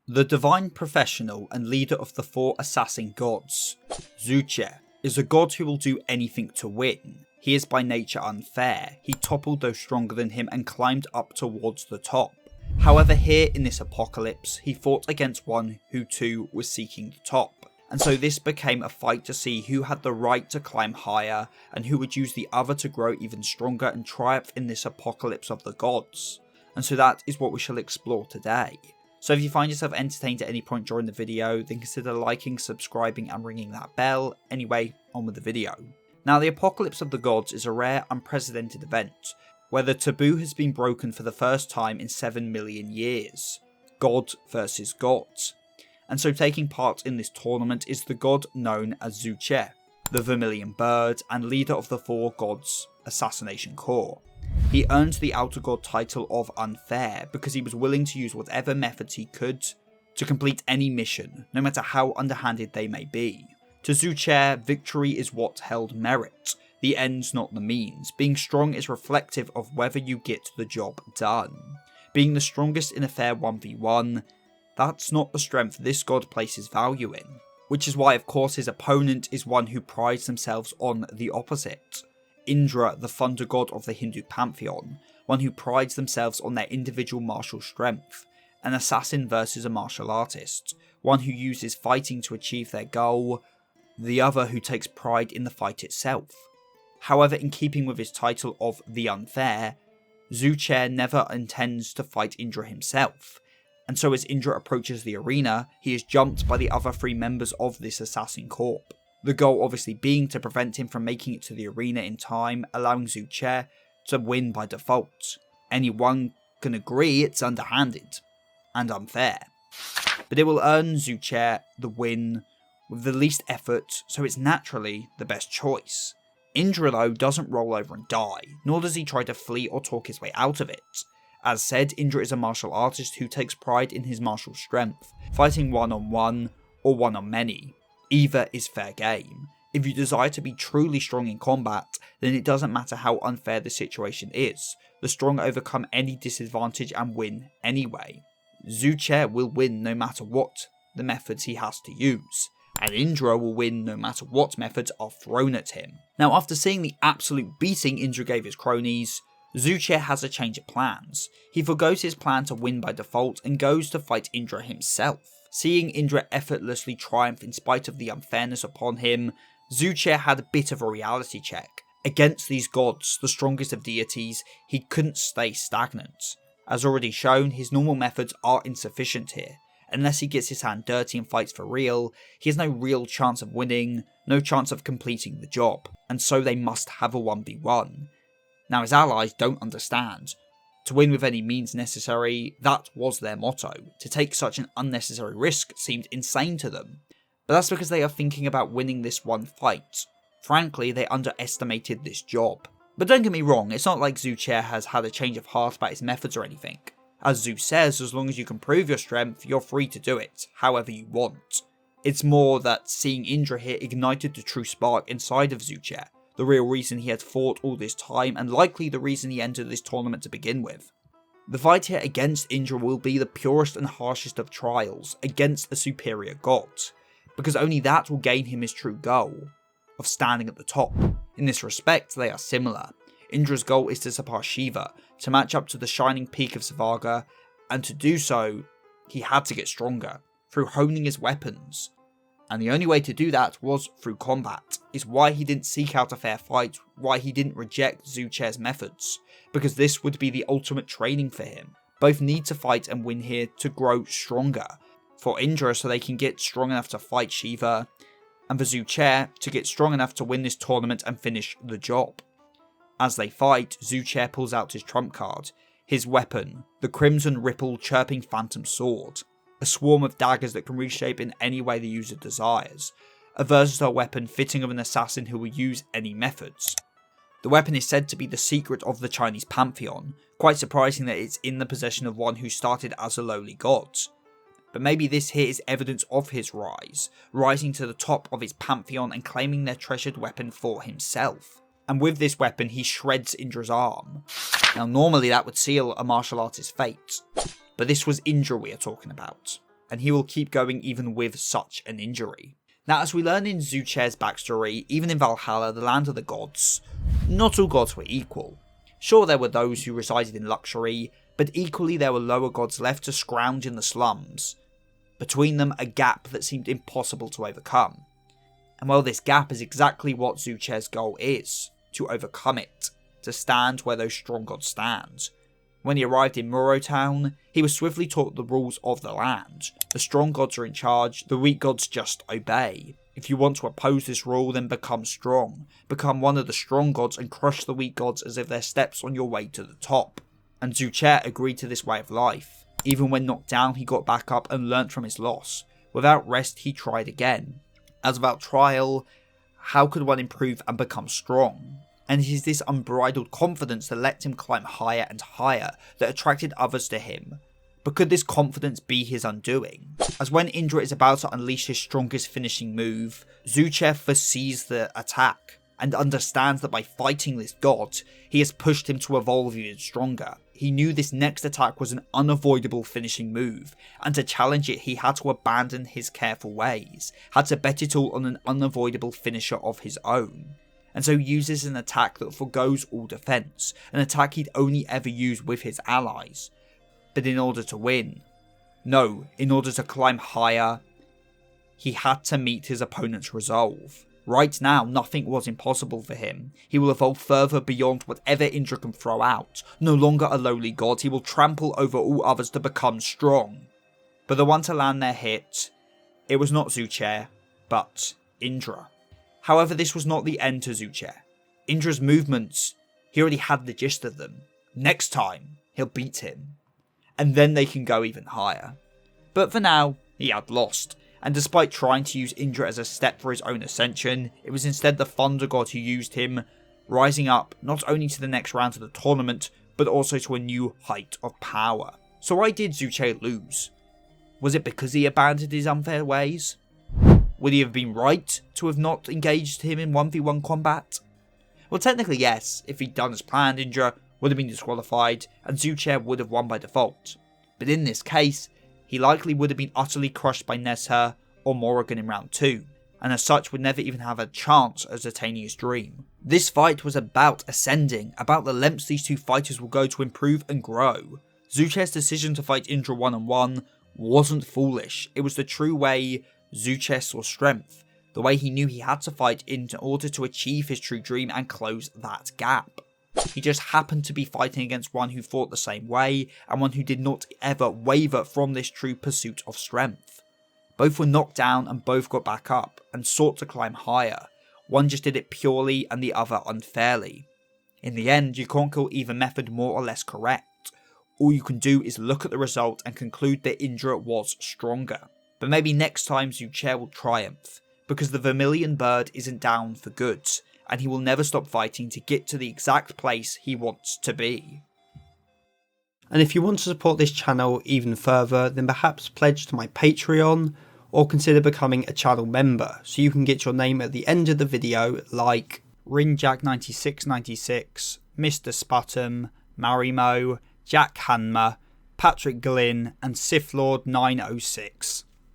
The divine professional and leader of the 4 assassin gods, Zhuque, is a god who will do anything to win. He is by nature unfair. He toppled those stronger than him and climbed up towards the top. However, here in this apocalypse, he fought against one who too was seeking the top. And so this became a fight to see who had the right to climb higher and who would use the other to grow even stronger and triumph in this apocalypse of the gods. And so that is what we shall explore today. So if you find yourself entertained at any point during the video, then consider liking, subscribing and ringing that bell. Anyway, on with the video. Now, the apocalypse of the gods is a rare, unprecedented event, where the taboo has been broken for the first time in 7 million years. God versus gods. And so taking part in this tournament is the god known as Zhuque, the Vermilion Bird and leader of the 4 gods Assassination Corps. He earned the outer god title of Unfair because he was willing to use whatever methods he could to complete any mission, no matter how underhanded they may be. To Zhuque, victory is what held merit, the ends not the means. Being strong is reflective of whether you get the job done. Being the strongest in a fair 1v1, that's not the strength this god places value in, which is why of course his opponent is one who prides themselves on the opposite. Indra, the thunder god of the Hindu pantheon, one who prides themselves on their individual martial strength. An assassin versus a martial artist, one who uses fighting to achieve their goal, the other who takes pride in the fight itself. However, in keeping with his title of the Unfair, Zhuque never intends to fight Indra himself. And so as Indra approaches the arena, he is jumped by the other 3 members of this assassin corps. The goal obviously being to prevent him from making it to the arena in time, allowing Zhuque to win by default. Anyone can agree it's underhanded and unfair. But it will earn Zhuque the win with the least effort, so it's naturally the best choice. Indra though doesn't roll over and die, nor does he try to flee or talk his way out of it. As said, Indra is a martial artist who takes pride in his martial strength, fighting one-on-one or one-on-many. Either is fair game. If you desire to be truly strong in combat, then it doesn't matter how unfair the situation is. The strong overcome any disadvantage and win anyway. Zhuque will win no matter what the methods he has to use, and Indra will win no matter what methods are thrown at him. Now, after seeing the absolute beating Indra gave his cronies, Zhuque has a change of plans. He forgoes his plan to win by default and goes to fight Indra himself. Seeing Indra effortlessly triumph in spite of the unfairness upon him, Zhuque had a bit of a reality check. Against these gods, the strongest of deities, he couldn't stay stagnant. As already shown, his normal methods are insufficient here. Unless he gets his hand dirty and fights for real, he has no real chance of winning, no chance of completing the job, and so they must have a 1v1. Now his allies don't understand. To win with any means necessary, that was their motto. To take such an unnecessary risk seemed insane to them. But that's because they are thinking about winning this one fight. Frankly, they underestimated this job. But don't get me wrong, it's not like Zhuque has had a change of heart about his methods or anything. As Zuch says, as long as you can prove your strength, you're free to do it, however you want. It's more that seeing Indra here ignited the true spark inside of Zhuque, the real reason he had fought all this time and likely the reason he entered this tournament to begin with. The fight here against Indra will be the purest and harshest of trials against a superior god, because only that will gain him his true goal, of standing at the top. In this respect, they are similar. Indra's goal is to surpass Shiva, to match up to the shining peak of Savaga, and to do so, he had to get stronger, through honing his weapons. And the only way to do that was through combat. Is why he didn't seek out a fair fight, why he didn't reject Zhuque's methods, because this would be the ultimate training for him. Both need to fight and win here to grow stronger. For Indra so they can get strong enough to fight Shiva, and for Zhuque to get strong enough to win this tournament and finish the job. As they fight, Zhuque pulls out his trump card, his weapon, the Crimson Ripple Chirping Phantom Sword, a swarm of daggers that can reshape in any way the user desires, a versatile weapon fitting of an assassin who will use any methods. The weapon is said to be the secret of the Chinese pantheon, quite surprising that it's in the possession of one who started as a lowly god. But maybe this here is evidence of his rise, rising to the top of his pantheon and claiming their treasured weapon for himself. And with this weapon he shreds Indra's arm. Now normally that would seal a martial artist's fate, but this was Indra we are talking about. and he will keep going even with such an injury. Now, as we learn in Zhuque's backstory, even in Valhalla, the land of the gods, not all gods were equal. Sure, there were those who resided in luxury, but equally there were lower gods left to scrounge in the slums. Between them, a gap that seemed impossible to overcome. And well, this gap is exactly what Zhuque's goal is, to overcome it, to stand where those strong gods stand. When he arrived in Muro Town, he was swiftly taught the rules of the land. The strong gods are in charge, the weak gods just obey. If you want to oppose this rule, then become strong. Become one of the strong gods and crush the weak gods as if they're steps on your way to the top. And Zhuque agreed to this way of life. Even when knocked down, he got back up and learnt from his loss. Without rest, he tried again. As without trial, how could one improve and become strong? And it is this unbridled confidence that let him climb higher and higher, that attracted others to him. But could this confidence be his undoing? As when Indra is about to unleash his strongest finishing move, Zhuque foresees the attack, and understands that by fighting this god, he has pushed him to evolve even stronger. He knew this next attack was an unavoidable finishing move, and to challenge it he had to abandon his careful ways, had to bet it all on an unavoidable finisher of his own. And so uses an attack that forgoes all defense, an attack he'd only ever use with his allies. But in order to win, no, in order to climb higher, he had to meet his opponent's resolve. Right now, nothing was impossible for him. He will evolve further beyond whatever Indra can throw out. No longer a lowly god, he will trample over all others to become strong. But the one to land their hit, it was not Zhuque, but Indra. However, this was not the end to Zhuque. Indra's movements, he already had the gist of them. Next time, he'll beat him. And then they can go even higher. But for now, he had lost. And despite trying to use Indra as a step for his own ascension, it was instead the thunder god who used him, rising up not only to the next round of the tournament, but also to a new height of power. So why did Zhuque lose? Was it because he abandoned his unfair ways? Would he have been right to have not engaged him in 1v1 combat? Well, technically yes. If he'd done as planned, Indra would have been disqualified, and Zhuque would have won by default. But in this case, he likely would have been utterly crushed by Nesher or Morrigan in round 2, and as such would never even have a chance at attaining his dream. This fight was about ascending, about the lengths these two fighters will go to improve and grow. Zhuque's decision to fight Indra one-on-one wasn't foolish, it was the true way Zhuque saw strength, the way he knew he had to fight in order to achieve his true dream and close that gap. He just happened to be fighting against one who thought the same way, and one who did not ever waver from this true pursuit of strength. Both were knocked down and both got back up, and sought to climb higher. One just did it purely and the other unfairly. In the end, you can't call either method more or less correct. All you can do is look at the result and conclude that Indra was stronger. But maybe next time Zhuque will triumph, because the Vermilion Bird isn't down for good, and he will never stop fighting to get to the exact place he wants to be. And if you want to support this channel even further, then perhaps pledge to my Patreon, or consider becoming a channel member, so you can get your name at the end of the video, like Rinjack9696, Mr. Sputum, Marimo, Jack Hanma, Patrick Glynn, and Sith Lord 906.